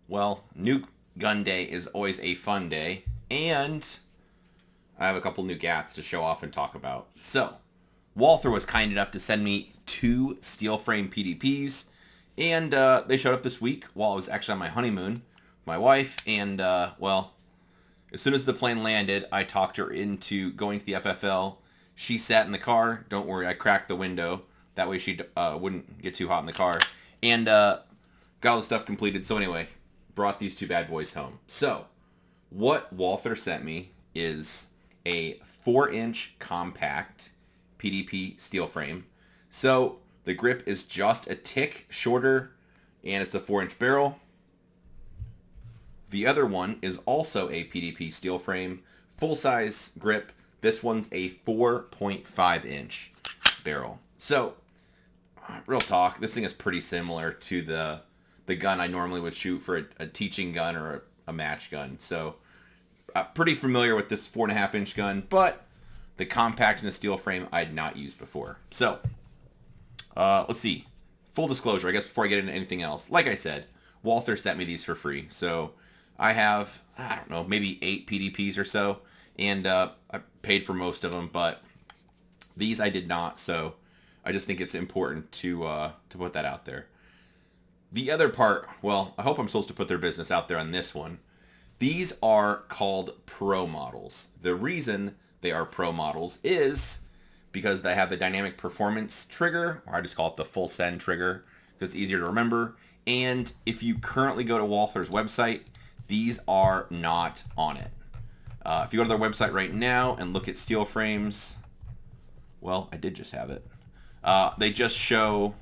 Well, new gun day is always a fun day, and I have a couple new gats to show off and talk about. So, Walther was kind enough to send me two steel frame PDPs, and they showed up this week while I was actually on my honeymoon with my wife, and well, as soon as the plane landed, I talked her into going to the FFL. She sat in the car. Don't worry, I cracked the window. That way she wouldn't get too hot in the car. And got all the stuff completed. So anyway, brought these two bad boys home. So what Walther sent me is a 4-inch compact PDP steel frame. So the grip is just a tick shorter, and it's a 4-inch barrel. The other one is also a PDP steel frame, full-size grip. This one's a 4.5-inch barrel. So, real talk, this thing is pretty similar to the gun I normally would shoot for a teaching gun or a match gun. So, pretty familiar with this 4.5-inch gun, but the compact in a steel frame I had not used before. So, let's see. Full disclosure, I guess before I get into anything else, like I said, Walther sent me these for free. So, I have, I don't know, maybe 8 PDPs or so, and I paid for most of them, but these I did not, so I just think it's important to put that out there. The other part, well, I hope I'm supposed to put their business out there on this one. These are called pro models. The reason they are pro models is because they have the dynamic performance trigger, or I just call it the full send trigger, because it's easier to remember. And if you currently go to Walther's website, these are not on it. If you go to their website right now and look at steel frames, well, I did just have it. They just show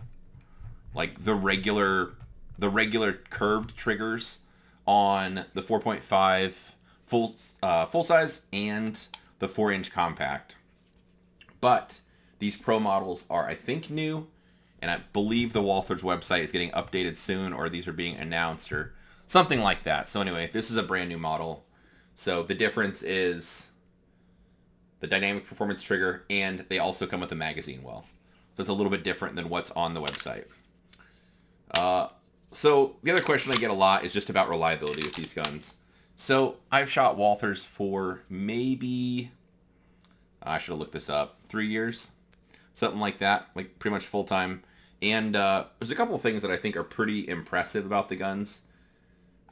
like the regular curved triggers on the 4.5 full size and the 4-inch compact. But these pro models are, I think, new, and I believe the Walther's website is getting updated soon, or these are being announced, or something like that. So anyway, this is a brand new model. So the difference is the dynamic performance trigger, and they also come with a magazine well. So it's a little bit different than what's on the website. So the other question I get a lot is just about reliability with these guns. So I've shot Walthers for maybe, I should have looked this up, 3 years, something like that, like pretty much full time. And there's a couple of things that I think are pretty impressive about the guns.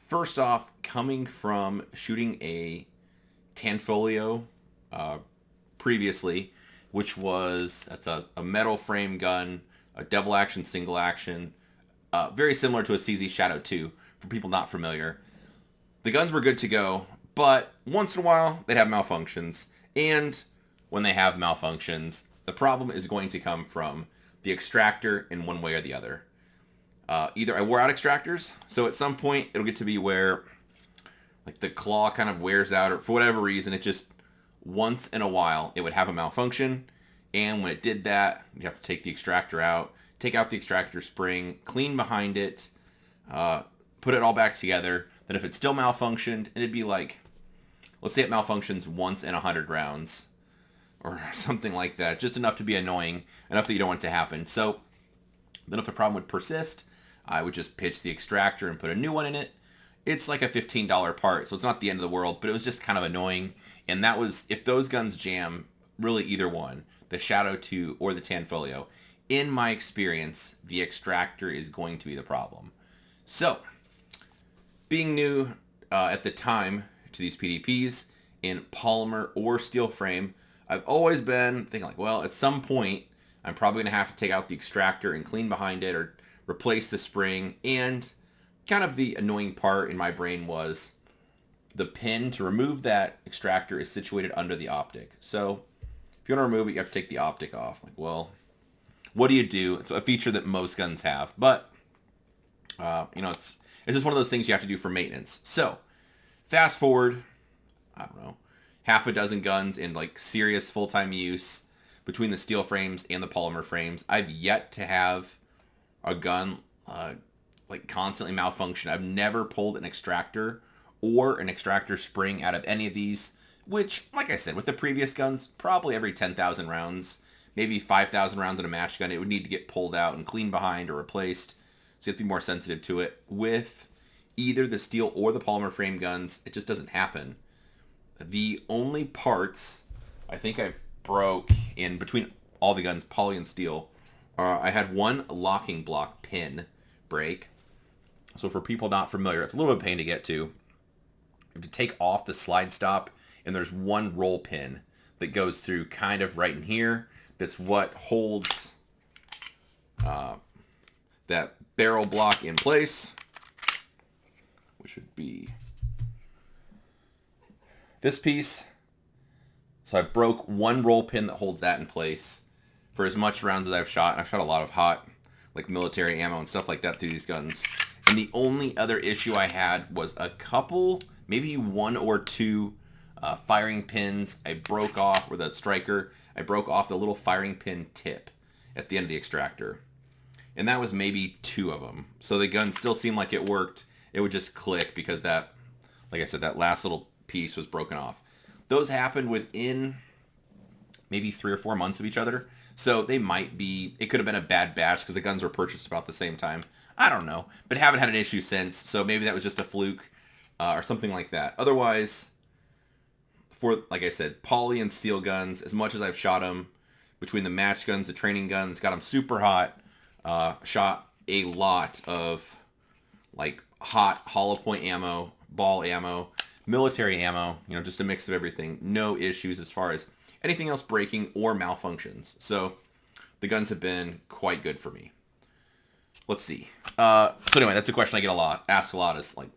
First off, coming from shooting a Tanfolio previously, which was, that's a metal frame gun, a double action, single action, very similar to a CZ Shadow 2, for people not familiar. The guns were good to go, but once in a while, they'd have malfunctions. And when they have malfunctions, the problem is going to come from the extractor in one way or the other. Either I wore out extractors, so at some point it'll get to be where like the claw kind of wears out, or for whatever reason, it just, once in a while, it would have a malfunction. And when it did that, you have to take the extractor out, take out the extractor spring, clean behind it, put it all back together. Then if it still malfunctioned, it'd be like, let's say it malfunctions once in 100 rounds or something like that, just enough to be annoying, enough that you don't want it to happen. So then if the problem would persist, I would just pitch the extractor and put a new one in it. It's like a $15 part, so it's not the end of the world, but it was just kind of annoying. And that was, if those guns jam, really either one, the Shadow 2 or the Tanfolio, in my experience, the extractor is going to be the problem. So, being new at the time to these PDPs in polymer or steel frame, I've always been thinking like, well, at some point, I'm probably going to have to take out the extractor and clean behind it or replace the spring. And kind of the annoying part in my brain was the pin to remove that extractor is situated under the optic. So if you want to remove it, you have to take the optic off. Like, well, what do you do? It's a feature that most guns have, but it's just one of those things you have to do for maintenance. So fast forward, I don't know, half a dozen guns in like serious full-time use between the steel frames and the polymer frames. I've yet to have a gun like constantly malfunction. I've never pulled an extractor or an extractor spring out of any of these, which, like I said, with the previous guns, probably every 10,000 rounds, maybe 5,000 rounds in a match gun, it would need to get pulled out and cleaned behind or replaced. So you have to be more sensitive to it. With either the steel or the polymer frame guns. It just doesn't happen. The only parts I think I broke in between all the guns, poly and steel, I had one locking block pin break. So for people not familiar, it's a little bit of a pain to get to. You have to take off the slide stop, and there's one roll pin that goes through kind of right in here. That's what holds that barrel block in place, which would be this piece. So I broke one roll pin that holds that in place. For as much rounds as I've shot, and I've shot a lot of hot, like military ammo and stuff like that through these guns. And the only other issue I had was a couple, maybe one or two firing pins I broke off with a striker. I broke off the little firing pin tip at the end of the extractor. And that was maybe two of them. So the gun still seemed like it worked. It would just click because that, like I said, that last little piece was broken off. Those happened within maybe 3 or 4 months of each other. So they might be, it could have been a bad batch because the guns were purchased about the same time. I don't know, but haven't had an issue since. So maybe that was just a fluke or something like that. Otherwise, for, like I said, poly and steel guns, as much as I've shot them, between the match guns, the training guns, got them super hot, shot a lot of like hot hollow point ammo, ball ammo, military ammo, you know, just a mix of everything. No issues as far as anything else breaking or malfunctions. So the guns have been quite good for me. Let's see. So anyway, that's a question I get asked a lot is like,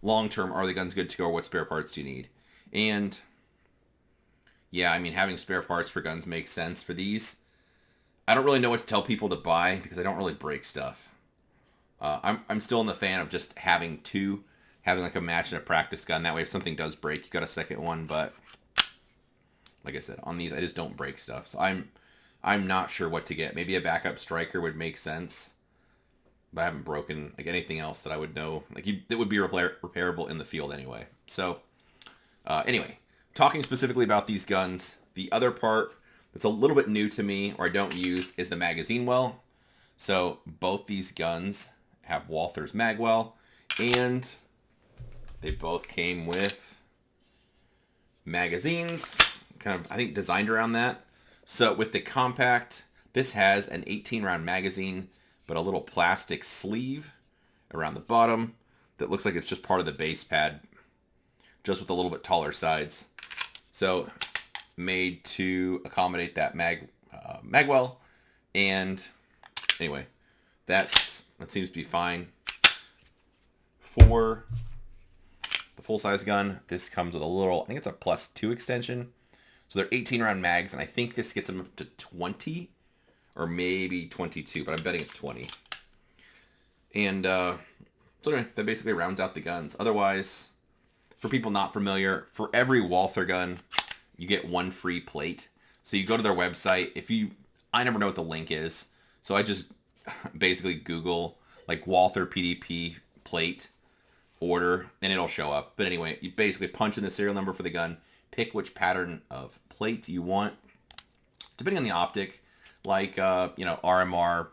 long term, are the guns good to go, or what spare parts do you need? And yeah, I mean, having spare parts for guns makes sense for these. I don't really know what to tell people to buy because I don't really break stuff. I'm still in the fan of just having like a match and a practice gun. That way, if something does break, you got a second one. But like I said, on these, I just don't break stuff. So I'm not sure what to get. Maybe a backup striker would make sense. But I haven't broken like anything else that I would know. Like it would be repairable in the field anyway. So anyway, talking specifically about these guns, the other part that's a little bit new to me or I don't use is the magazine well. So both these guns have Walther's Magwell, and they both came with magazines, kind of, I think, designed around that. So with the compact, this has an 18-round magazine, but a little plastic sleeve around the bottom that looks like it's just part of the base pad, just with a little bit taller sides. So made to accommodate that Magwell. And anyway, that seems to be fine. For the full-size gun, this comes with a little, I think it's a +2 extension. So they're 18-round mags, and I think this gets them up to 20 or maybe 22, but I'm betting it's 20. And so anyway, that basically rounds out the guns. Otherwise, for people not familiar, for every Walther gun, you get one free plate. So you go to their website. I never know what the link is, so I just basically Google like Walther PDP plate order, and it'll show up. But anyway, you basically punch in the serial number for the gun, pick which pattern of plate you want, depending on the optic, like RMR,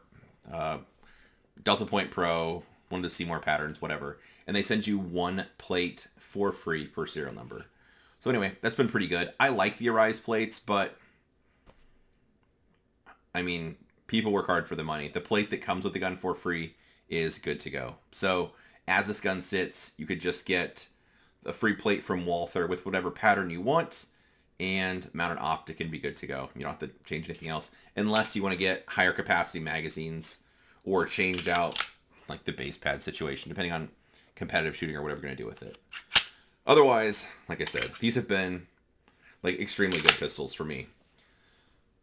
Delta Point Pro, one of the Seymour patterns, whatever. And they send you one plate for free per serial number. So anyway, that's been pretty good. I like the Arise plates, but I mean, people work hard for the money. The plate that comes with the gun for free is good to go. So as this gun sits, you could just get a free plate from Walther with whatever pattern you want and mount an optic and be good to go. You don't have to change anything else unless you want to get higher capacity magazines or change out like the base pad situation, depending on competitive shooting or whatever you're going to do with it. Otherwise, like I said, these have been like extremely good pistols for me.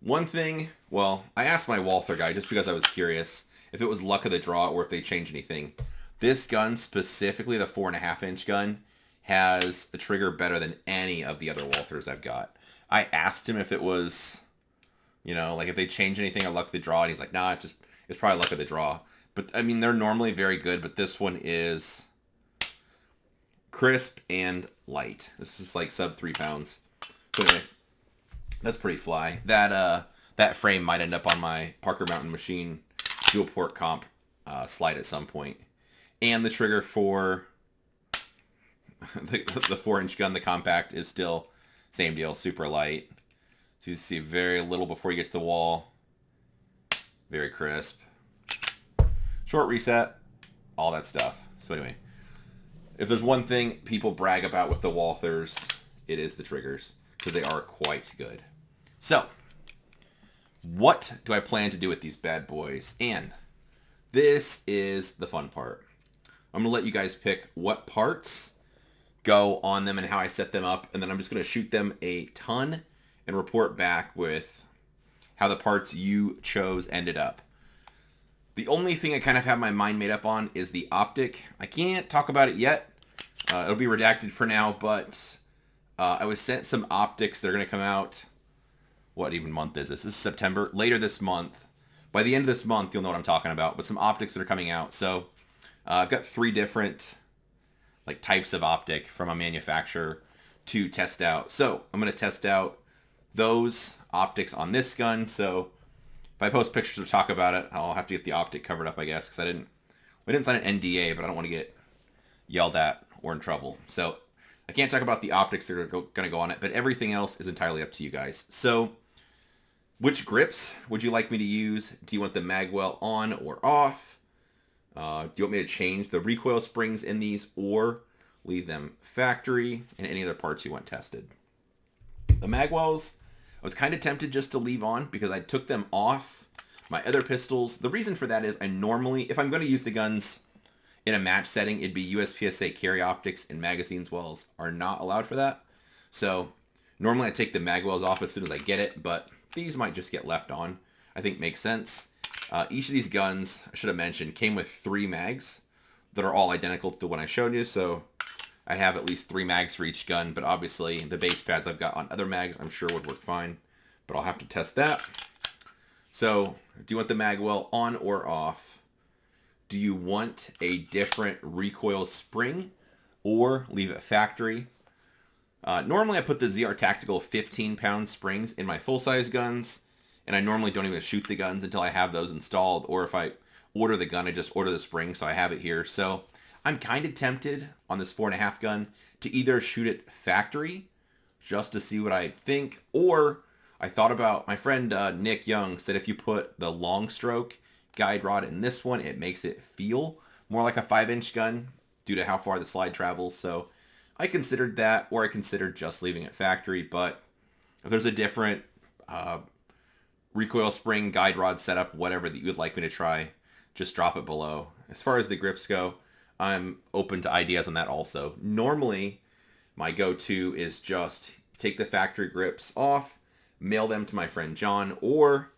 One thing, well, I asked my Walther guy just because I was curious if it was luck of the draw or if they changed anything. This gun, specifically the 4.5-inch gun, has a trigger better than any of the other Walthers I've got. I asked him if it was, like if they changed anything or luck of the draw, and he's like, nah, it's probably luck of the draw. But I mean, they're normally very good, but this one is crisp and light. This is like sub 3 pounds. So anyway, that's pretty fly. That frame might end up on my Parker Mountain Machine dual port comp slide at some point. And the trigger for the 4-inch gun, the compact, is still same deal, super light. So you see very little before you get to the wall. Very crisp. Short reset, all that stuff. So anyway, if there's one thing people brag about with the Walthers, it is the triggers, because they are quite good. So, what do I plan to do with these bad boys? And this is the fun part. I'm going to let you guys pick what parts go on them and how I set them up, and then I'm just going to shoot them a ton and report back with how the parts you chose ended up. The only thing I kind of have my mind made up on is the optic. I can't talk about it yet. It'll be redacted for now, but I was sent some optics that are going to come out. What even month is this? This is September. Later this month. By the end of this month, you'll know what I'm talking about. But some optics that are coming out. So I've got 3 different types of optic from a manufacturer to test out. So I'm going to test out those optics on this gun. So if I post pictures or talk about it, I'll have to get the optic covered up, I guess, because we didn't sign an NDA, but I don't want to get yelled at or in trouble. So I can't talk about the optics that are going to go on it, but everything else is entirely up to you guys. So which grips would you like me to use? Do you want the Magwell on or off? Do you want me to change the recoil springs in these or leave them factory, and any other parts you want tested? The Magwells, I was kind of tempted just to leave on because I took them off my other pistols. The reason for that is I normally, if I'm going to use the guns in a match setting, it'd be USPSA carry optics, and magazines wells are not allowed for that. So normally I take the Magwells off as soon as I get it, but these might just get left on. I think makes sense. Each of these guns, I should have mentioned, came with 3 mags that are all identical to the one I showed you. So I have at least 3 mags for each gun, but obviously the base pads I've got on other mags I'm sure would work fine, but I'll have to test that. So do you want the Magwell on or off? Do you want a different recoil spring or leave it factory? Normally I put the ZR Tactical 15-pound springs in my full-size guns, and I normally don't even shoot the guns until I have those installed, or if I order the gun, I just order the spring, so I have it here. So I'm kind of tempted on this 4.5 gun to either shoot it factory just to see what I think, or I thought about, my friend Nick Young said if you put the long stroke guide rod in this one, it makes it feel more like a 5-inch gun due to how far the slide travels. So I considered that, or I considered just leaving it factory. But if there's a different recoil spring, guide rod setup, whatever that you would like me to try, just drop it below. As far as the grips go, I'm open to ideas on that also. Normally, my go-to is just take the factory grips off, mail them to my friend John, or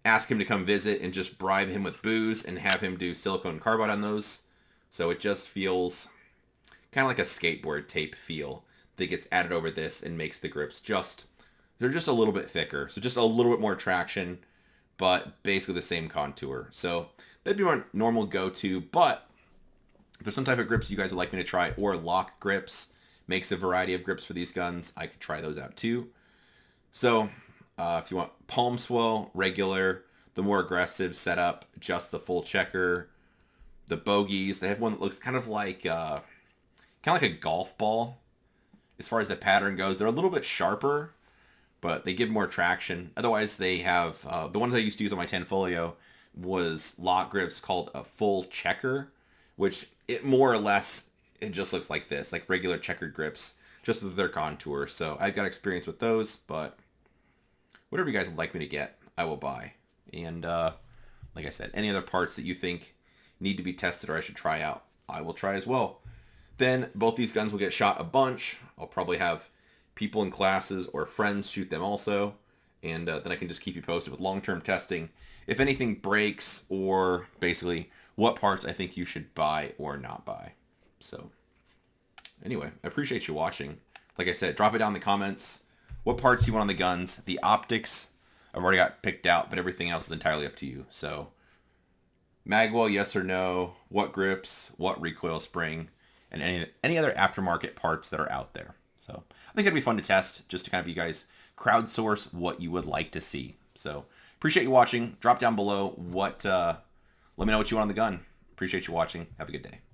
ask him to come visit and just bribe him with booze and have him do silicone carbide on those. So it just feels kind of like a skateboard tape feel that gets added over this and makes the grips they're just a little bit thicker. So just a little bit more traction, but basically the same contour. So that'd be my normal go-to, but if there's some type of grips you guys would like me to try, or lock grips, makes a variety of grips for these guns, I could try those out too. So if you want palm swell, regular, the more aggressive setup, just the full checker, the bogeys, they have one that looks kind of like a golf ball as far as the pattern goes. They're a little bit sharper, but they give more traction. Otherwise, they have, the ones I used to use on my 10 Folio was lock grips called a full checker, which it more or less, it just looks like this, like regular checkered grips, just with their contour. So I've got experience with those, but whatever you guys would like me to get, I will buy. And like I said, any other parts that you think need to be tested or I should try out, I will try as well. Then both these guns will get shot a bunch. I'll probably have people in classes or friends shoot them also. And then I can just keep you posted with long-term testing. If anything breaks, or basically what parts I think you should buy or not buy. So anyway, I appreciate you watching. Like I said, drop it down in the comments. What parts you want on the guns. The optics, I've already got picked out, but everything else is entirely up to you. So Magwell, yes or no. What grips, what recoil spring, and any other aftermarket parts that are out there. So I think it'd be fun to test, just to kind of you guys crowdsource what you would like to see. So appreciate you watching. Drop down below let me know what you want on the gun. Appreciate you watching. Have a good day.